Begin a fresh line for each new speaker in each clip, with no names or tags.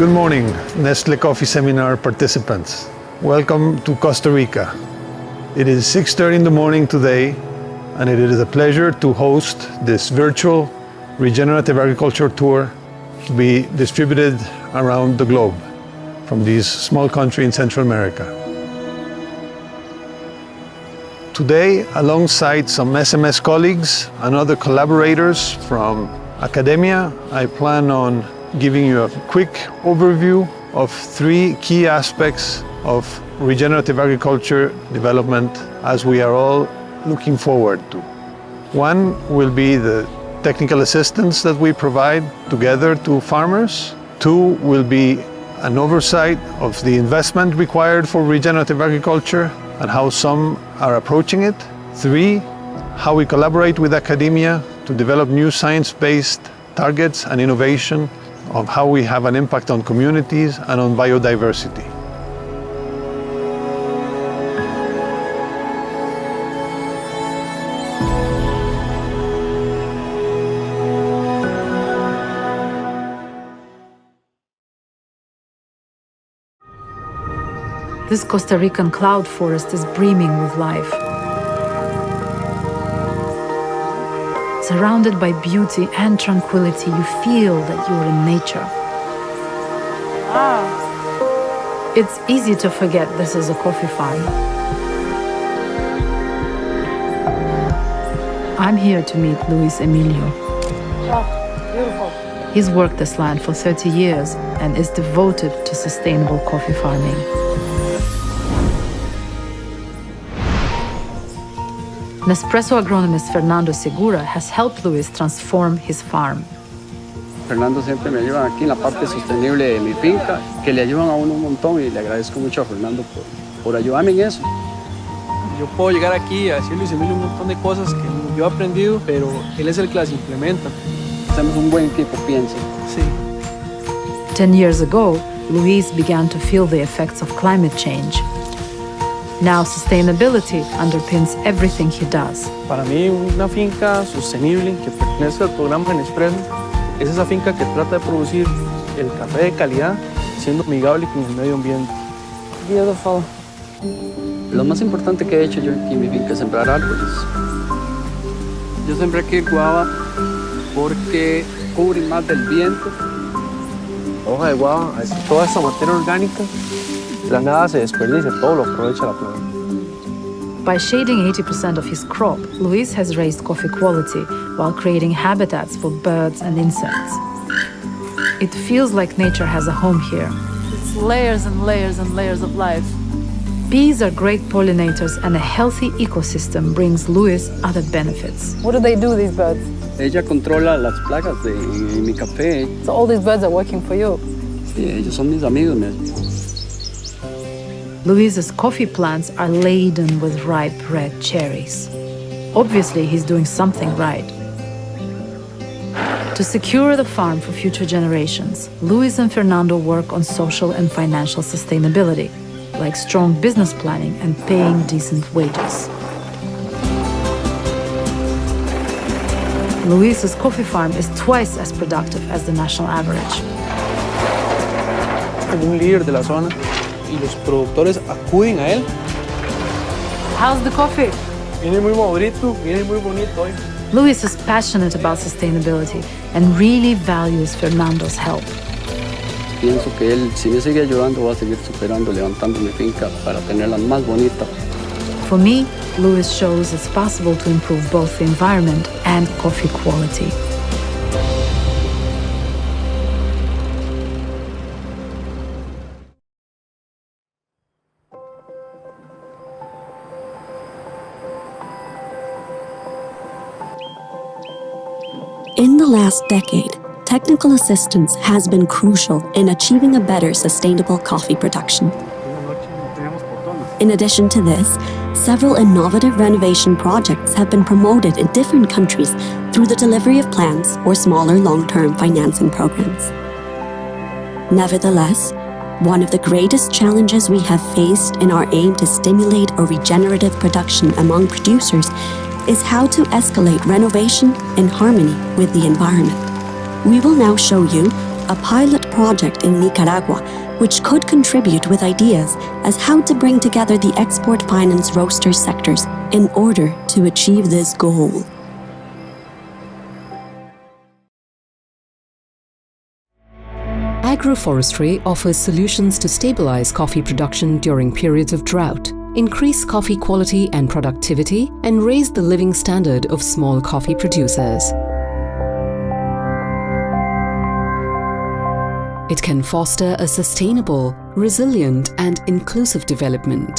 Good morning, Nestle Coffee Seminar participants. Welcome to Costa Rica. It is 6:30 in the morning today, and it is a pleasure to host this virtual regenerative agriculture tour to be distributed around the globe from this small country in Central America. Today, alongside some SMS colleagues and other collaborators from academia, I plan on giving you a quick overview of three key aspects of regenerative agriculture development as we are all looking forward to. One will be the technical assistance that we provide together to farmers. Two will be an oversight of the investment required for regenerative agriculture and how some are approaching it. Three, how we collaborate with academia to develop new science-based targets and innovation of how we have an impact on communities and on biodiversity.
This Costa Rican cloud forest is brimming with life. Surrounded by beauty and tranquility, you feel that you're in nature. It's easy to forget this is a coffee farm. I'm here to meet Luis Emilio.
Beautiful.
He's worked this land for 30 years and is devoted to sustainable coffee farming. Nespresso agronomist Fernando Segura has helped Luis transform his farm.
Fernando siempre me ayuda aquí en la parte sostenible de mi finca, que le ayudan a uno un montón y le agradezco mucho a Fernando por ayudarme en eso.
Yo puedo llegar aquí a decirle a Luis Emilio un montón de cosas que yo he aprendido, pero él es el que las implementa.
Hacemos un buen equipo, pienso.
Sí.
10 years ago, Luis began to feel the effects of climate change. Now sustainability underpins everything he does.
Para mí, una finca sostenible que pertenece al programa Nespresso es esa finca que trata de producir el café de calidad, siendo amigable con el medio ambiente. Beautiful.
Lo más importante que he hecho yo aquí en mi finca es sembrar árboles. Yo sembré aquí guava porque cubre más del viento.
La hoja de guava, toda esta materia orgánica, de la nada se desperdicia, todo lo aprovecha la planta.
By shading 80% of his crop, Luis has raised coffee quality while creating habitats for birds and insects. It feels like nature has a home here.
It's layers and layers and layers of life.
Bees are great pollinators, and a healthy ecosystem brings Luis other benefits.
What do they do, these birds?
Ella controla las plagas en mi café.
So all these birds are working for you?
Sí, ellos son mis amigos.
Luis's coffee plants are laden with ripe red cherries. Obviously, he's doing something right. To secure the farm for future generations, Luis and Fernando work on social and financial sustainability, like strong business planning and paying decent wages. Luis's coffee farm is twice as productive as the national average.
Es un líder de la zona y los productores acuden a él.
How's the coffee?
Viene muy madurito, viene muy bonito hoy.
Luis is passionate about sustainability and really values Fernando's help.
Pienso que él, si me sigue ayudando, va a seguir superando, levantando mi finca para tenerla más bonita.
For me, Luis shows it's possible to improve both the environment and coffee quality.
In the last decade, technical assistance has been crucial in achieving a better sustainable coffee production. In addition to this, several innovative renovation projects have been promoted in different countries through the delivery of plans or smaller long-term financing programs. Nevertheless, one of the greatest challenges we have faced in our aim to stimulate a regenerative production among producers is how to escalate renovation in harmony with the environment. We will now show you a pilot project in Nicaragua, which could contribute with ideas as how to bring together the export finance roaster sectors in order to achieve this goal.
Agroforestry offers solutions to stabilize coffee production during periods of drought, increase coffee quality and productivity, and raise the living standard of small coffee producers. It can foster a sustainable, resilient, and inclusive development.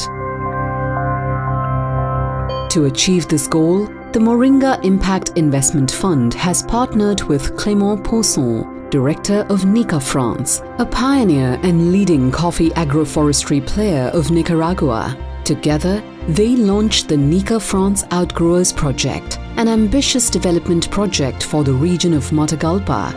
To achieve this goal, the Moringa Impact Investment Fund has partnered with Clément Pousson, Director of Nica France, a pioneer and leading coffee agroforestry player of Nicaragua. Together, they launched the Nica France Outgrowers Project, an ambitious development project for the region of Matagalpa.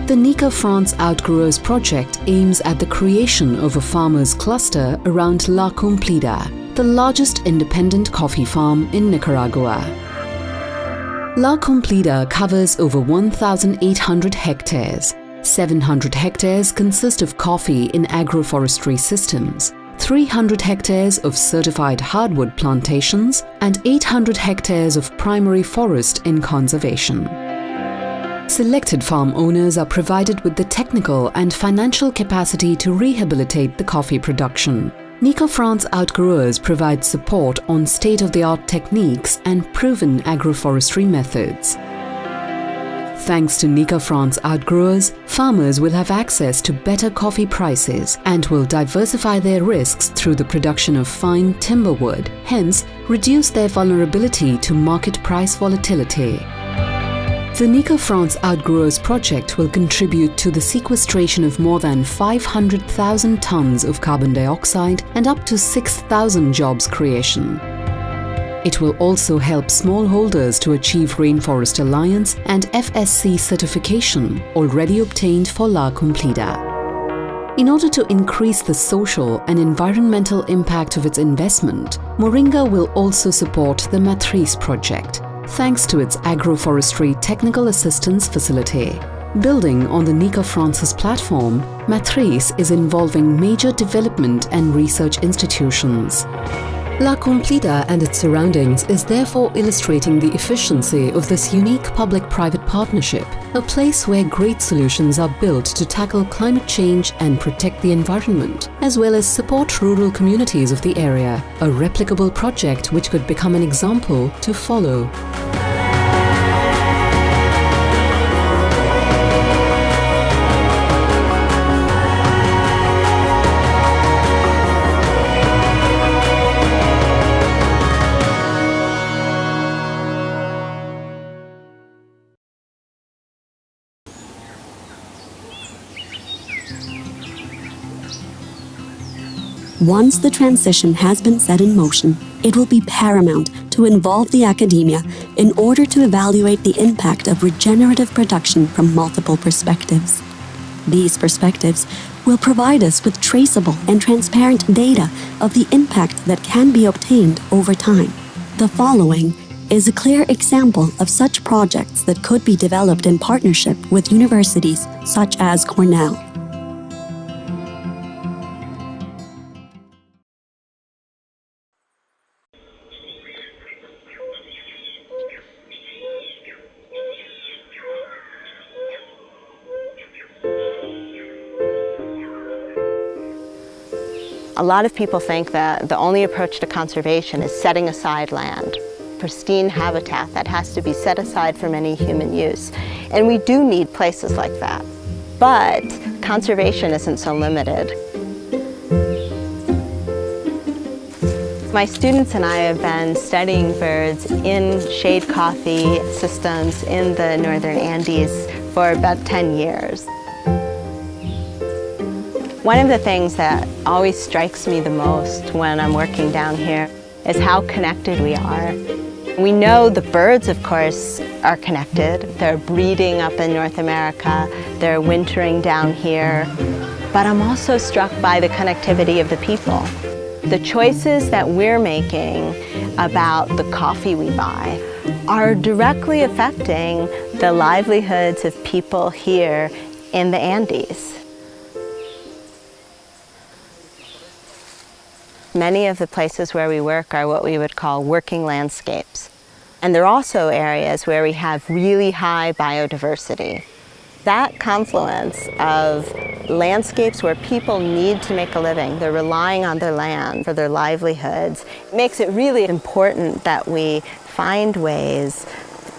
The Nica France Outgrowers Project aims at the creation of a farmers' cluster around La Cumplida, the largest independent coffee farm in Nicaragua. La Cumplida covers over 1,800 hectares. 700 hectares consist of coffee in agroforestry systems, 300 hectares of certified hardwood plantations, and 800 hectares of primary forest in conservation. Selected farm owners are provided with the technical and financial capacity to rehabilitate the coffee production. Nica France Outgrowers provides support on state-of-the-art techniques and proven agroforestry methods. Thanks to Nica France Outgrowers, farmers will have access to better coffee prices and will diversify their risks through the production of fine timber wood, hence reduce their vulnerability to market price volatility. The Nica France Outgrowers project will contribute to the sequestration of more than 500,000 tons of carbon dioxide and up to 6,000 jobs creation. It will also help smallholders to achieve Rainforest Alliance and FSC certification, already obtained for La Cumplida. In order to increase the social and environmental impact of its investment, Moringa will also support the Matrice project, thanks to its agroforestry technical assistance facility. Building on the Nica France's platform, Matrice is involving major development and research institutions. La Cumplida and its surroundings is therefore illustrating the efficiency of this unique public-private partnership, a place where great solutions are built to tackle climate change and protect the environment, as well as support rural communities of the area, a replicable project which could become an example to follow.
Once the transition has been set in motion, it will be paramount to involve the academia in order to evaluate the impact of regenerative production from multiple perspectives. These perspectives will provide us with traceable and transparent data of the impact that can be obtained over time. The following is a clear example of such projects that could be developed in partnership with universities such as Cornell.
A lot of people think that the only approach to conservation is setting aside land, pristine habitat that has to be set aside for any human use. And we do need places like that. But conservation isn't so limited. My students and I have been studying birds in shade coffee systems in the northern Andes for about 10 years. One of the things that always strikes me the most when I'm working down here is how connected we are. We know the birds, of course, are connected. They're breeding up in North America, they're wintering down here. But I'm also struck by the connectivity of the people. The choices that we're making about the coffee we buy are directly affecting the livelihoods of people here in the Andes. Many of the places where we work are what we would call working landscapes. And they're also areas where we have really high biodiversity. That confluence of landscapes where people need to make a living, they're relying on their land for their livelihoods, makes it really important that we find ways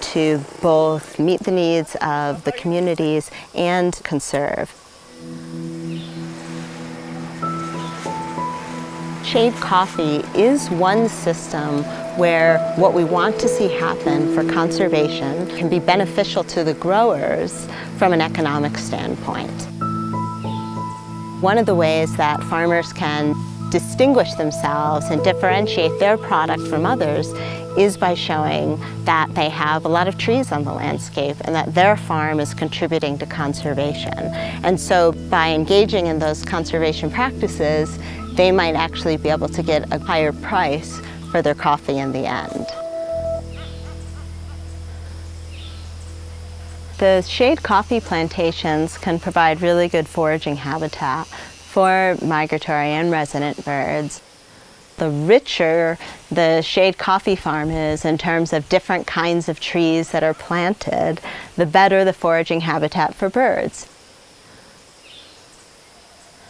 to both meet the needs of the communities and conserve. Shade coffee is one system where what we want to see happen for conservation can be beneficial to the growers from an economic standpoint. One of the ways that farmers can distinguish themselves and differentiate their product from others is by showing that they have a lot of trees on the landscape and that their farm is contributing to conservation. And so by engaging in those conservation practices, they might actually be able to get a higher price for their coffee in the end. The shade coffee plantations can provide really good foraging habitat for migratory and resident birds. The richer the shade coffee farm is in terms of different kinds of trees that are planted, the better the foraging habitat for birds.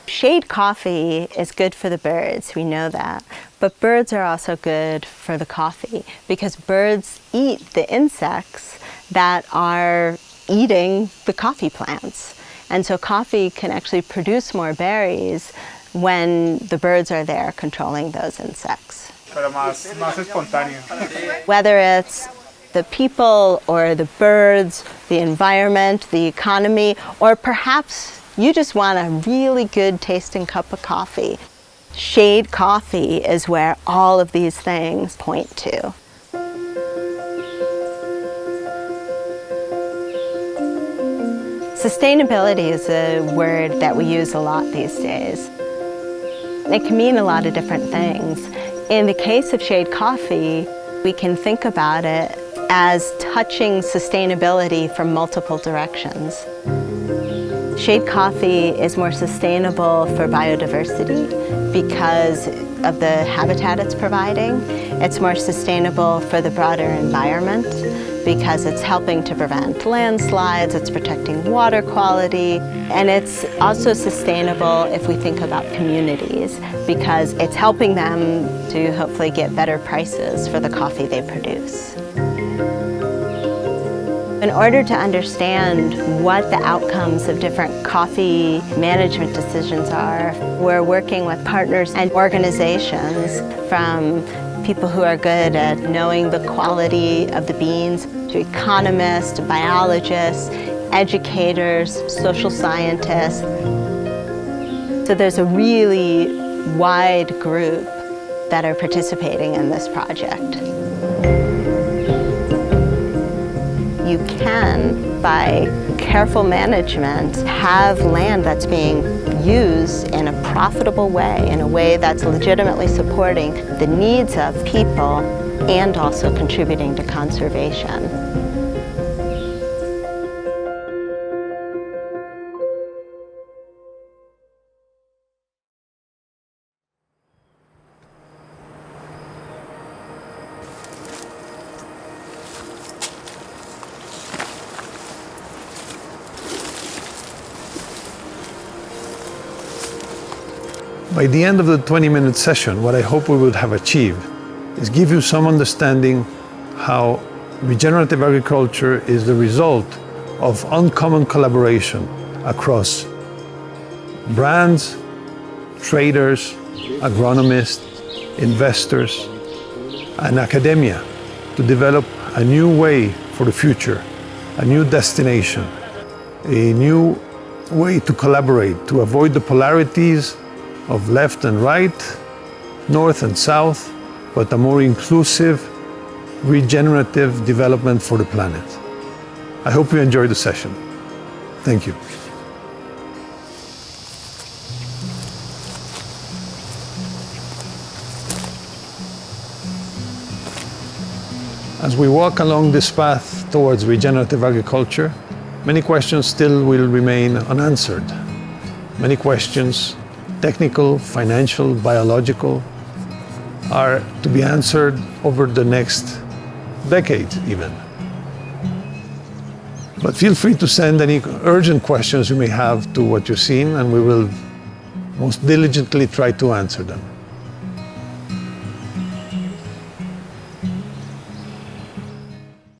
Shade coffee is good for the birds, we know that, but birds are also good for the coffee because birds eat the insects that are eating the coffee plants. And so coffee can actually produce more berries when the birds are there controlling those insects. Whether it's the people or the birds, the environment, the economy, or perhaps you just want a really good tasting cup of coffee. Shade coffee is where all of these things point to. Sustainability is a word that we use a lot these days. It can mean a lot of different things. In the case of shade coffee, we can think about it as touching sustainability from multiple directions. Shade coffee is more sustainable for biodiversity because of the habitat it's providing. It's more sustainable for the broader environment because it's helping to prevent landslides, it's protecting water quality, and it's also sustainable if we think about communities because it's helping them to hopefully get better prices for the coffee they produce. In order to understand what the outcomes of different coffee management decisions are, we're working with partners and organizations from people who are good at knowing the quality of the beans to economists, biologists, educators, social scientists. So there's a really wide group that are participating in this project. You can, by careful management, have land that's being used in a profitable way, in a way that's legitimately supporting the needs of people and also contributing to conservation.
By the end of the 20-minute session, what I hope we would have achieved is give you some understanding how regenerative agriculture is the result of uncommon collaboration across brands, traders, agronomists, investors, and academia to develop a new way for the future, a new destination, a new way to collaborate, to avoid the polarities of left and right, north and south, but a more inclusive, regenerative development for the planet. I hope you enjoyed the session. Thank you. As we walk along this path towards regenerative agriculture, many questions still will remain unanswered. Many questions, technical, financial, biological, are to be answered over the next decade even. But feel free to send any urgent questions you may have to what you've seen, and we will most diligently try to answer them.